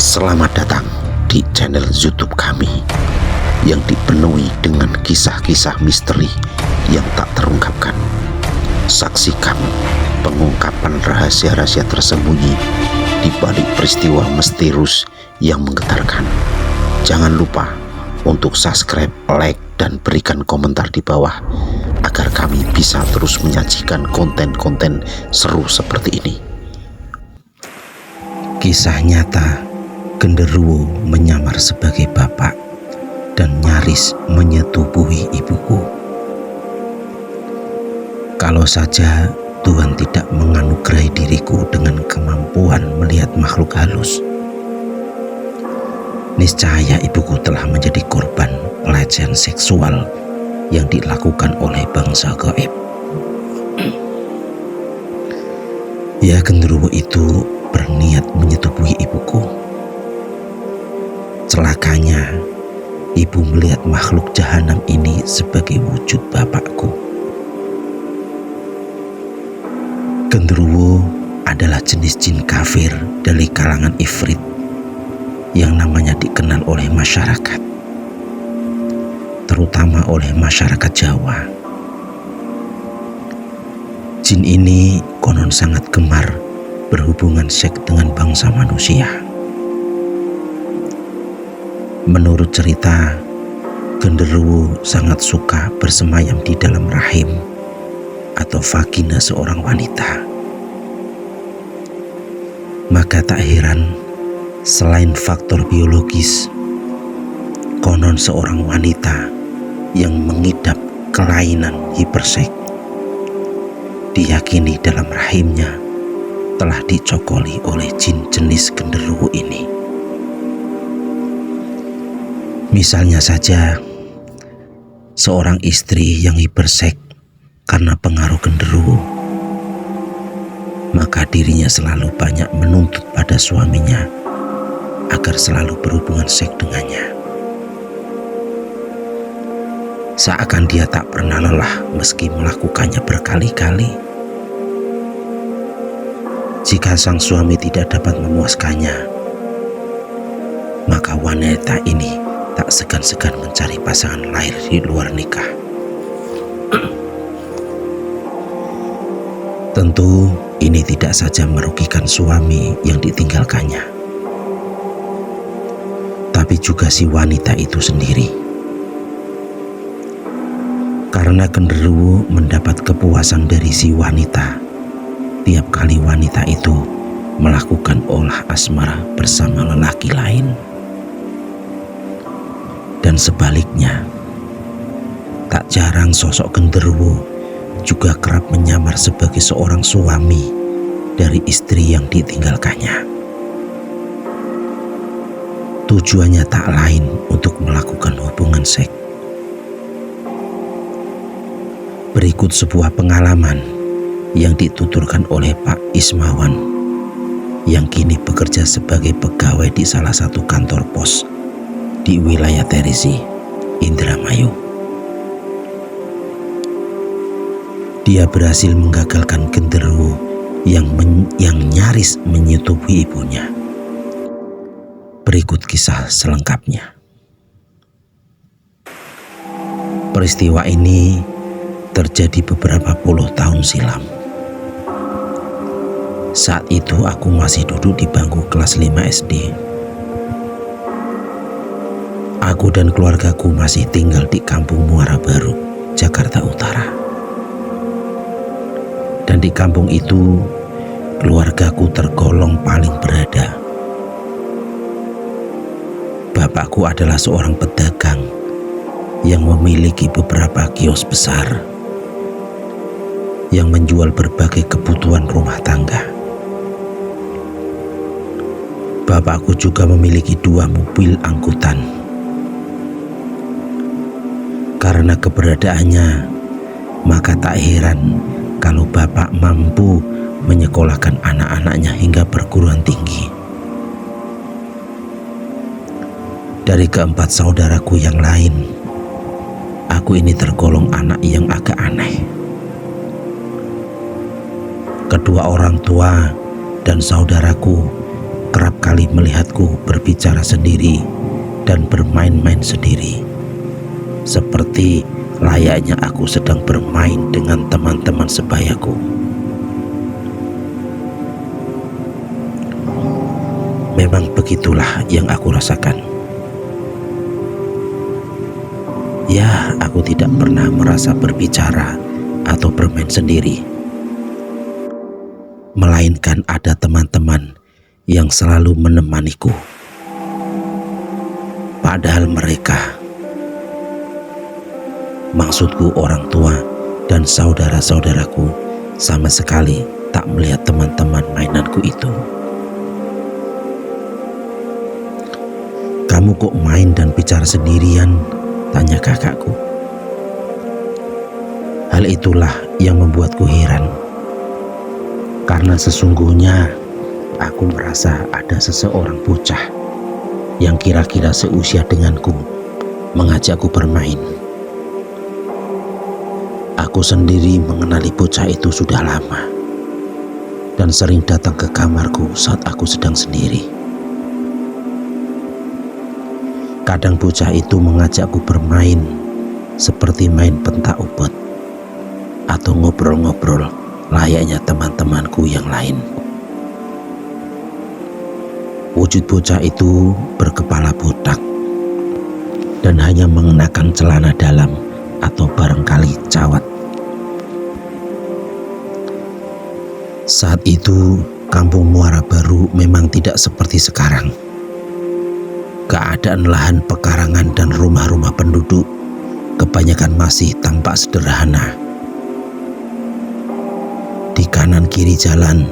Selamat datang di channel YouTube kami yang dipenuhi dengan kisah-kisah misteri yang tak terungkapkan. Saksikan pengungkapan rahasia-rahasia tersembunyi di balik peristiwa misterius yang menggetarkan. Jangan lupa untuk subscribe, like, dan berikan komentar di bawah agar kami bisa terus menyajikan konten-konten seru seperti ini. Kisah nyata, genderuwo menyamar sebagai bapak dan nyaris menyetubuhi ibuku. Kalau saja Tuhan tidak menganugerahi diriku dengan kemampuan melihat makhluk halus, niscaya ibuku telah menjadi korban pelecehan seksual yang dilakukan oleh bangsa gaib. Ya, genderuwo itu berniat menyetubuhi ibuku. Celakanya, ibu melihat makhluk jahanam ini sebagai wujud bapakku. Genderuwo adalah jenis jin kafir dari kalangan ifrit yang namanya dikenal oleh masyarakat, terutama oleh masyarakat Jawa. Jin ini konon sangat gemar berhubungan seks dengan bangsa manusia. Menurut cerita, genderuwo sangat suka bersemayam di dalam rahim atau vagina seorang wanita. Maka tak heran, selain faktor biologis, konon seorang wanita yang mengidap kelainan hiperseks diyakini dalam rahimnya telah dicokoli oleh jin jenis genderuwo ini. Misalnya saja, seorang istri yang hiperseks karena pengaruh genderuwo, maka dirinya selalu banyak menuntut pada suaminya agar selalu berhubungan seks dengannya. Seakan dia tak pernah lelah meski melakukannya berkali-kali. Jika sang suami tidak dapat memuaskannya, maka wanita ini tak segan-segan mencari pasangan lain di luar nikah. Tentu ini tidak saja merugikan suami yang ditinggalkannya, tapi juga si wanita itu sendiri. Karena genderuwo mendapat kepuasan dari si wanita tiap kali wanita itu melakukan olah asmara bersama lelaki lain. Dan sebaliknya, tak jarang sosok genderuwo juga kerap menyamar sebagai seorang suami dari istri yang ditinggalkannya. Tujuannya tak lain untuk melakukan hubungan seks. Berikut sebuah pengalaman yang dituturkan oleh Pak Ismawan yang kini bekerja sebagai pegawai di salah satu kantor pos di wilayah Terisi, Indramayu. Dia berhasil menggagalkan genderuwo yang nyaris menyetubuhi ibunya. Berikut kisah selengkapnya. Peristiwa ini terjadi beberapa puluh tahun silam. Saat itu aku masih duduk di bangku kelas 5 SD. Aku dan keluargaku masih tinggal di kampung Muara Baru, Jakarta Utara. Dan di kampung itu, keluargaku tergolong paling berada. Bapakku adalah seorang pedagang yang memiliki beberapa kios besar yang menjual berbagai kebutuhan rumah tangga. Bapakku juga memiliki 2 mobil angkutan. Karena keberadaannya, maka tak heran kalau bapak mampu menyekolahkan anak-anaknya hingga perguruan tinggi. Dari keempat saudaraku yang lain, aku ini tergolong anak yang agak aneh. Kedua orang tua dan saudaraku kerap kali melihatku berbicara sendiri dan bermain-main sendiri, seperti layaknya aku sedang bermain dengan teman-teman sebayaku. Memang begitulah yang aku rasakan. Ya, aku tidak pernah merasa berbicara atau bermain sendiri, melainkan ada teman-teman yang selalu menemaniku. Padahal mereka, maksudku orang tua dan saudara-saudaraku, sama sekali tak melihat teman-teman mainanku itu. "Kamu kok main dan bicara sendirian?" tanya kakakku. Hal itulah yang membuatku heran, karena sesungguhnya aku merasa ada seseorang bocah yang kira-kira seusia denganku mengajakku bermain. Aku sendiri mengenali bocah itu sudah lama dan sering datang ke kamarku saat aku sedang sendiri. Kadang bocah itu mengajakku bermain seperti main pentak umpet atau ngobrol-ngobrol layaknya teman-temanku yang lain. Wujud bocah itu berkepala botak dan hanya mengenakan celana dalam atau barangkali cawat. Saat itu kampung Muara Baru memang tidak seperti sekarang. Keadaan lahan pekarangan dan rumah-rumah penduduk kebanyakan masih tampak sederhana. Di kanan kiri jalan,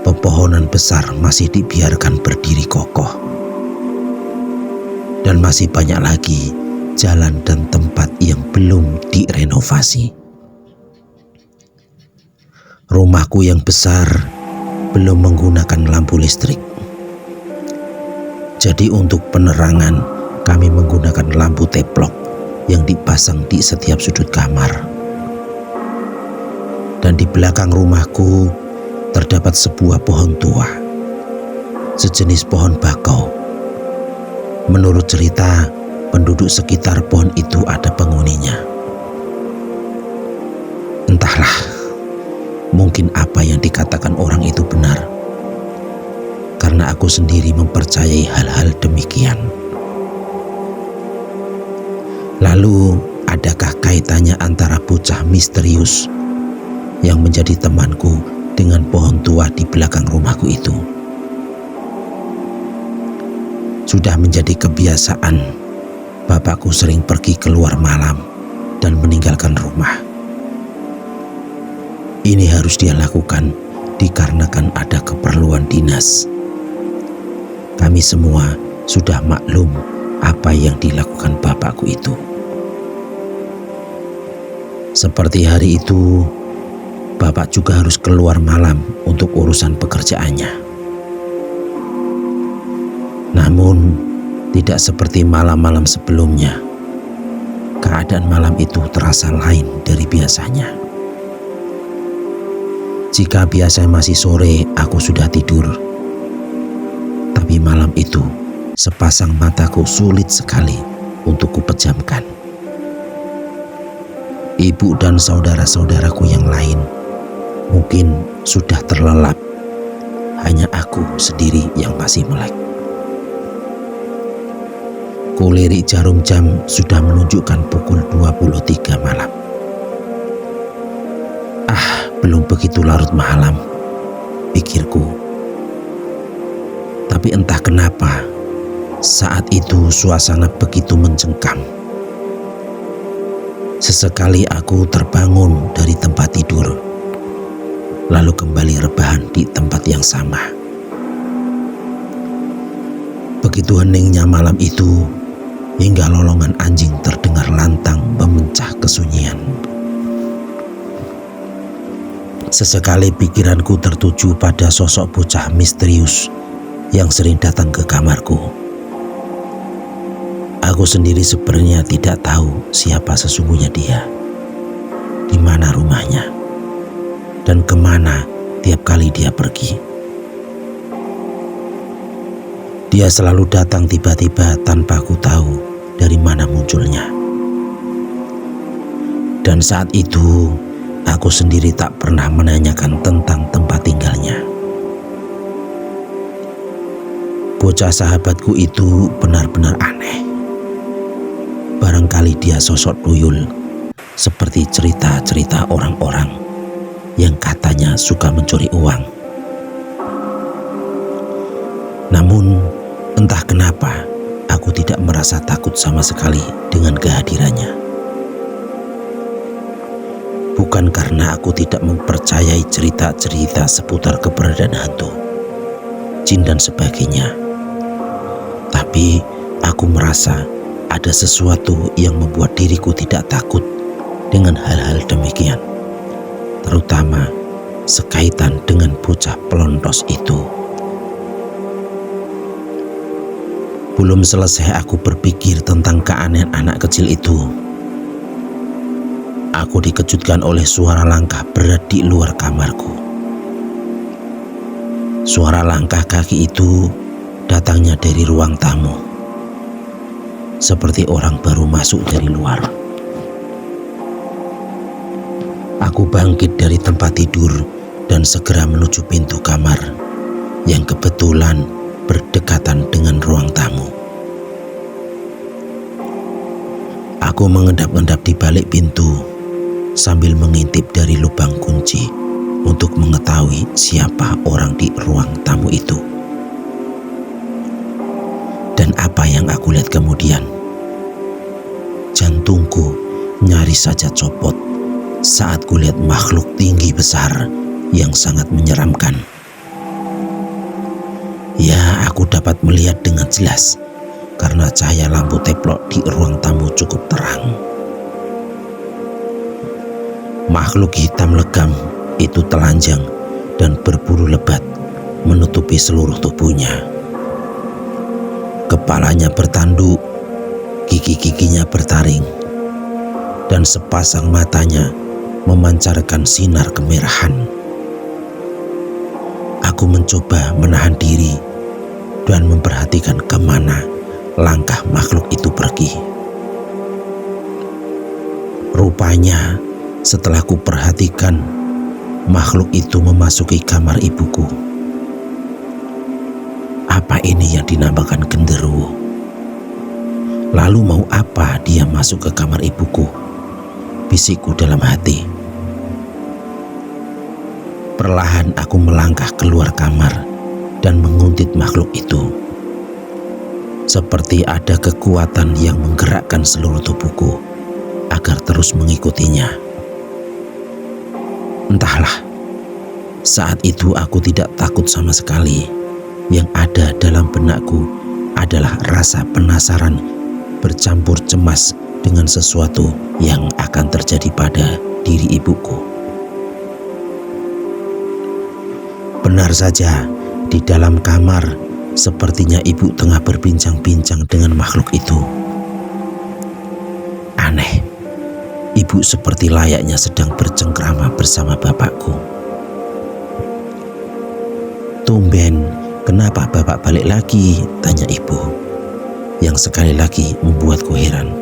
pepohonan besar masih dibiarkan berdiri kokoh. Dan masih banyak lagi jalan dan tempat yang belum direnovasi. Rumahku yang besar belum menggunakan lampu listrik. Jadi untuk penerangan kami menggunakan lampu teplok yang dipasang di setiap sudut kamar. Dan di belakang rumahku terdapat sebuah pohon tua, sejenis pohon bakau. Menurut cerita, penduduk sekitar pohon itu ada penghuninya. Entahlah, mungkin apa yang dikatakan orang itu benar, karena aku sendiri mempercayai hal-hal demikian. Lalu, adakah kaitannya antara bocah misterius yang menjadi temanku dengan pohon tua di belakang rumahku itu? Sudah menjadi kebiasaan, bapakku sering pergi keluar malam dan meninggalkan rumah. Ini harus dia lakukan dikarenakan ada keperluan dinas. Kami semua sudah maklum apa yang dilakukan bapakku itu. Seperti hari itu, bapak juga harus keluar malam untuk urusan pekerjaannya. Namun, tidak seperti malam-malam sebelumnya. Keadaan malam itu terasa lain dari biasanya. Jika biasanya masih sore, aku sudah tidur. Tapi malam itu, sepasang mataku sulit sekali untuk kupejamkan. Ibu dan saudara-saudaraku yang lain mungkin sudah terlelap. Hanya aku sendiri yang masih melek. Kulirik jarum jam sudah menunjukkan pukul 23 malam. Belum begitu larut malam, pikirku. Tapi entah kenapa, saat itu suasana begitu mencengkam. Sesekali aku terbangun dari tempat tidur, lalu kembali rebahan di tempat yang sama. Begitu heningnya malam itu, hingga lolongan anjing terdengar lantang memecah kesunyian. Sesekali pikiranku tertuju pada sosok bocah misterius yang sering datang ke kamarku. Aku sendiri sebenarnya tidak tahu siapa sesungguhnya dia, di mana rumahnya, dan kemana tiap kali dia pergi. Dia selalu datang tiba-tiba tanpa ku tahu dari mana munculnya. Dan saat itu, aku sendiri tak pernah menanyakan tentang tempat tinggalnya. Bocah sahabatku itu benar-benar aneh. Barangkali dia sosok tuyul, seperti cerita-cerita orang-orang yang katanya suka mencuri uang. Namun, entah kenapa aku tidak merasa takut sama sekali dengan kehadirannya. Bukan karena aku tidak mempercayai cerita-cerita seputar keberadaan hantu, jin dan sebagainya. Tapi aku merasa ada sesuatu yang membuat diriku tidak takut dengan hal-hal demikian, terutama sekaitan dengan bocah pelontos itu. Belum selesai aku berpikir tentang keanehan anak kecil itu, aku dikejutkan oleh suara langkah berat di luar kamarku. Suara langkah kaki itu datangnya dari ruang tamu, seperti orang baru masuk dari luar. Aku bangkit dari tempat tidur dan segera menuju pintu kamar yang kebetulan berdekatan dengan ruang tamu. Aku mengendap-endap di balik pintu sambil mengintip dari lubang kunci untuk mengetahui siapa orang di ruang tamu itu. Dan apa yang aku lihat kemudian? Jantungku nyaris saja copot saat kulihat makhluk tinggi besar yang sangat menyeramkan. Ya, aku dapat melihat dengan jelas karena cahaya lampu teplok di ruang tamu cukup terang. Makhluk hitam legam itu telanjang dan berbulu lebat menutupi seluruh tubuhnya. Kepalanya bertanduk, gigi-giginya bertaring, dan sepasang matanya memancarkan sinar kemerahan. Aku mencoba menahan diri dan memperhatikan kemana langkah makhluk itu pergi. Rupanya setelah ku perhatikan, makhluk itu memasuki kamar ibuku. Apa ini yang dinamakan genderuwo? Lalu mau apa dia masuk ke kamar ibuku? Bisikku dalam hati. Perlahan aku melangkah keluar kamar dan menguntit makhluk itu. Seperti ada kekuatan yang menggerakkan seluruh tubuhku agar terus mengikutinya. Entahlah, saat itu aku tidak takut sama sekali. Yang ada dalam benakku adalah rasa penasaran bercampur cemas dengan sesuatu yang akan terjadi pada diri ibuku. Benar saja, di dalam kamar sepertinya ibu tengah berbincang-bincang dengan makhluk itu. Aneh, ibu seperti layaknya sedang bercengkrama bersama bapakku. Tumben, kenapa bapak balik lagi? Tanya ibu, yang sekali lagi membuatku heran.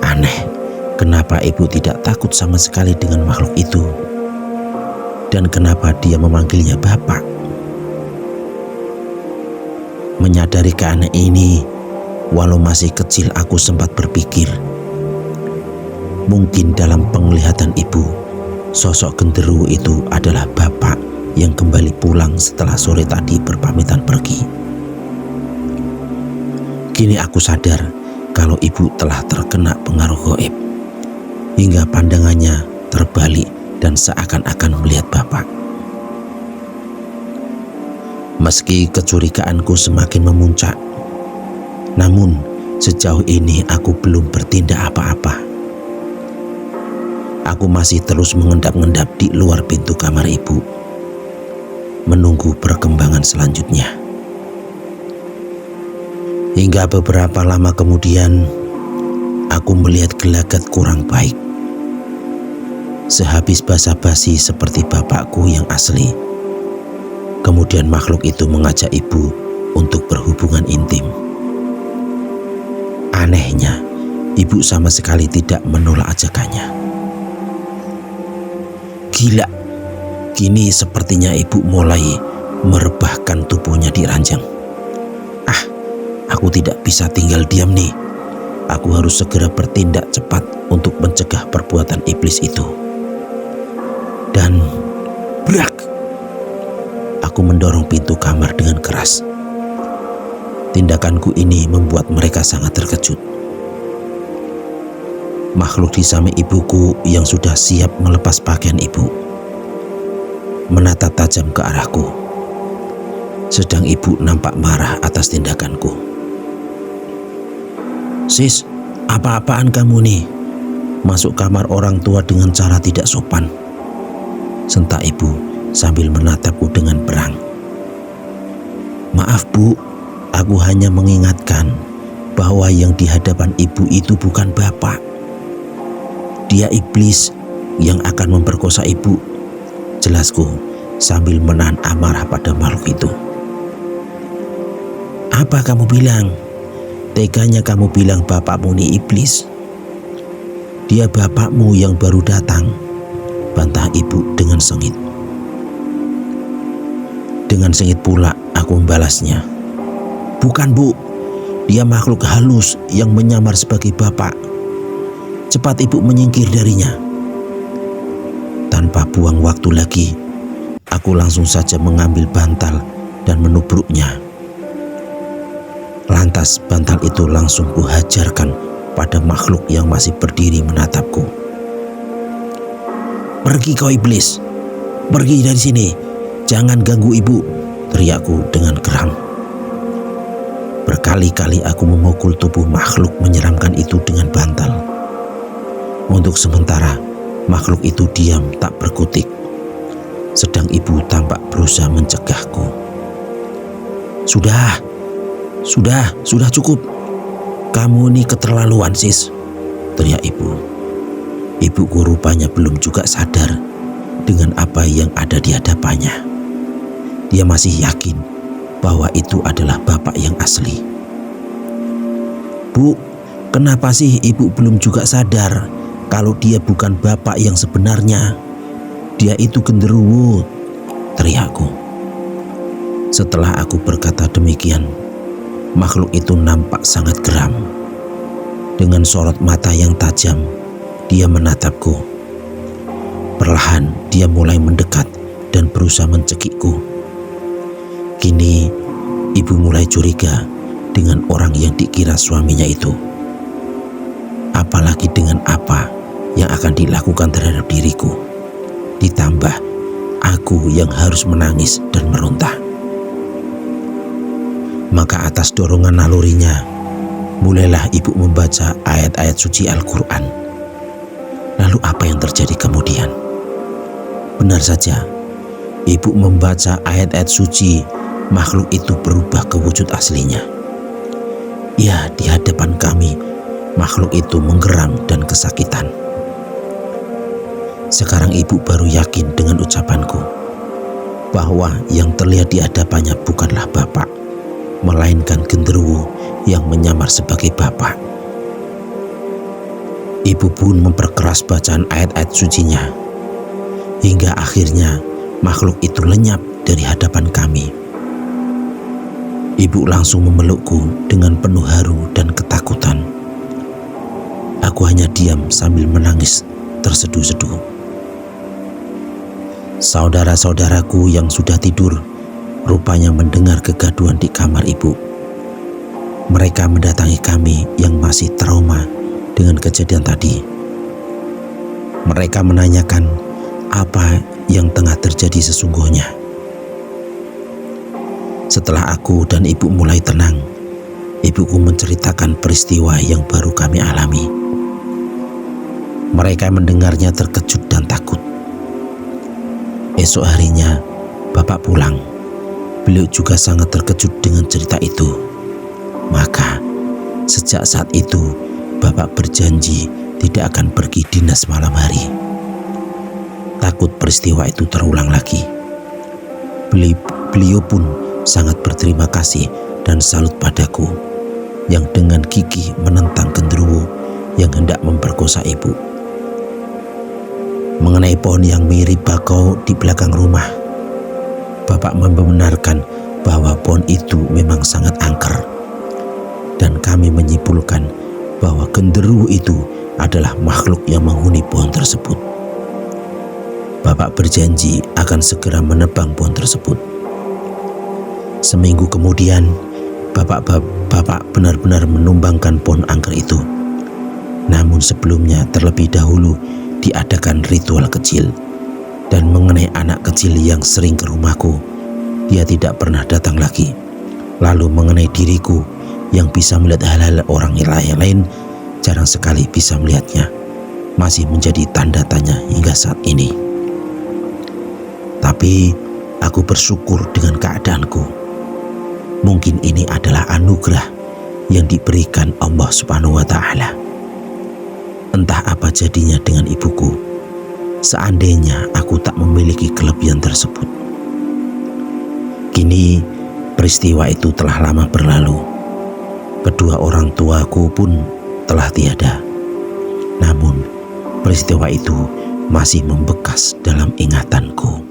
Aneh, kenapa ibu tidak takut sama sekali dengan makhluk itu? Dan kenapa dia memanggilnya bapak? Menyadari keanehan ini, walau masih kecil aku sempat berpikir, mungkin dalam penglihatan ibu, sosok genderuwo itu adalah bapak yang kembali pulang setelah sore tadi berpamitan pergi. Kini aku sadar kalau ibu telah terkena pengaruh gaib, hingga pandangannya terbalik dan seakan-akan melihat bapak. Meski kecurigaanku semakin memuncak, namun sejauh ini aku belum bertindak apa-apa. Aku masih terus mengendap-endap di luar pintu kamar ibu, menunggu perkembangan selanjutnya. Hingga beberapa lama kemudian, aku melihat gelagat kurang baik. Sehabis basa-basi seperti bapakku yang asli, Kemudian makhluk itu mengajak ibu untuk berhubungan intim. Anehnya, ibu sama sekali tidak menolak ajakannya. Gila, kini sepertinya ibu mulai merebahkan tubuhnya di ranjang. Aku tidak bisa tinggal diam nih. Aku harus segera bertindak cepat untuk mencegah perbuatan iblis itu. Dan brak! Aku mendorong pintu kamar dengan keras. Tindakanku ini membuat mereka sangat terkejut. Makhluk di samping ibuku yang sudah siap melepas pakaian ibu menatap tajam ke arahku. Sedang ibu nampak marah atas tindakanku. Sis, apa-apaan kamu nih? Masuk kamar orang tua dengan cara tidak sopan. Sentak ibu sambil menatapku dengan perang. Maaf bu, aku hanya mengingatkan bahwa yang di hadapan ibu itu bukan bapak. Dia iblis yang akan memperkosa ibu, jelasku sambil menahan amarah pada makhluk itu. Apa kamu bilang? Teganya kamu bilang bapakmu ini iblis. Dia bapakmu yang baru datang, bantah ibu dengan sengit. Dengan sengit pula aku membalasnya. Bukan bu, dia makhluk halus yang menyamar sebagai bapak. Cepat ibu menyingkir darinya. Tanpa buang waktu lagi, aku langsung saja mengambil bantal dan menubruknya. Lantas bantal itu langsung kuhajarkan pada makhluk yang masih berdiri menatapku. Pergi kau iblis, pergi dari sini, jangan ganggu ibu, teriakku dengan geram. Berkali-kali aku memukul tubuh makhluk menyeramkan itu dengan bantal. Untuk sementara, makhluk itu diam tak berkutik, sedang ibu tampak berusaha mencegahku. Sudah cukup. Kamu ini keterlaluan sis, teriak ibu. Ibuku rupanya belum juga sadar dengan apa yang ada di hadapannya. Dia masih yakin bahwa itu adalah bapak yang asli. Bu, kenapa sih ibu belum juga sadar kalau dia bukan bapak yang sebenarnya? Dia itu genderuwo, teriakku. Setelah aku berkata demikian, makhluk itu nampak sangat geram. Dengan sorot mata yang tajam, dia menatapku. Perlahan dia mulai mendekat dan berusaha mencekikku. Kini ibu mulai curiga dengan orang yang dikira suaminya itu. Apalagi dengan apa yang akan dilakukan terhadap diriku. Ditambah aku yang harus menangis dan meronta. Maka atas dorongan nalurinya, mulailah ibu membaca ayat-ayat suci Al-Quran. Lalu apa yang terjadi kemudian? Benar saja, ibu membaca ayat-ayat suci, makhluk itu berubah ke wujud aslinya. Ya, di hadapan kami, makhluk itu menggeram dan kesakitan. Sekarang ibu baru yakin dengan ucapanku, bahwa yang terlihat di hadapannya bukanlah bapak, melainkan genderuwo yang menyamar sebagai bapak. Ibu pun memperkeras bacaan ayat-ayat sucinya, hingga akhirnya makhluk itu lenyap dari hadapan kami. Ibu langsung memelukku dengan penuh haru dan ketakutan. Aku hanya diam sambil menangis terseduh-seduh. Saudara-saudaraku yang sudah tidur rupanya mendengar kegaduhan di kamar ibu. Mereka mendatangi kami yang masih trauma dengan kejadian tadi. Mereka menanyakan apa yang tengah terjadi sesungguhnya. Setelah aku dan ibu mulai tenang, ibuku menceritakan peristiwa yang baru kami alami. Mereka mendengarnya terkejut dan takut. Esok harinya, bapak pulang. Beliau juga sangat terkejut dengan cerita itu. Maka, sejak saat itu, bapak berjanji tidak akan pergi dinas malam hari. Takut peristiwa itu terulang lagi. Beliau pun sangat berterima kasih dan salut padaku yang dengan gigih menentang genderuwo yang hendak memperkosa ibu. Mengenai pohon yang mirip bakau di belakang rumah, Bapak membenarkan bahwa pohon itu memang sangat angker, dan kami menyimpulkan bahwa genderuwo itu adalah makhluk yang menghuni pohon tersebut. Bapak berjanji akan segera menebang pohon tersebut. Seminggu kemudian, Bapak benar-benar menumbangkan pohon angker itu. Namun sebelumnya terlebih dahulu diadakan ritual kecil. Dan mengenai anak kecil yang sering ke rumahku, dia tidak pernah datang lagi. Lalu mengenai diriku yang bisa melihat hal-hal orang lain, jarang sekali bisa melihatnya. Masih menjadi tanda tanya hingga saat ini. Tapi aku bersyukur dengan keadaanku. Mungkin ini adalah anugerah yang diberikan Allah Subhanahu wa Ta'ala. Entah apa jadinya dengan ibuku seandainya aku tak memiliki kelebihan tersebut. Kini peristiwa itu telah lama berlalu. Kedua orang tuaku pun telah tiada. Namun peristiwa itu masih membekas dalam ingatanku.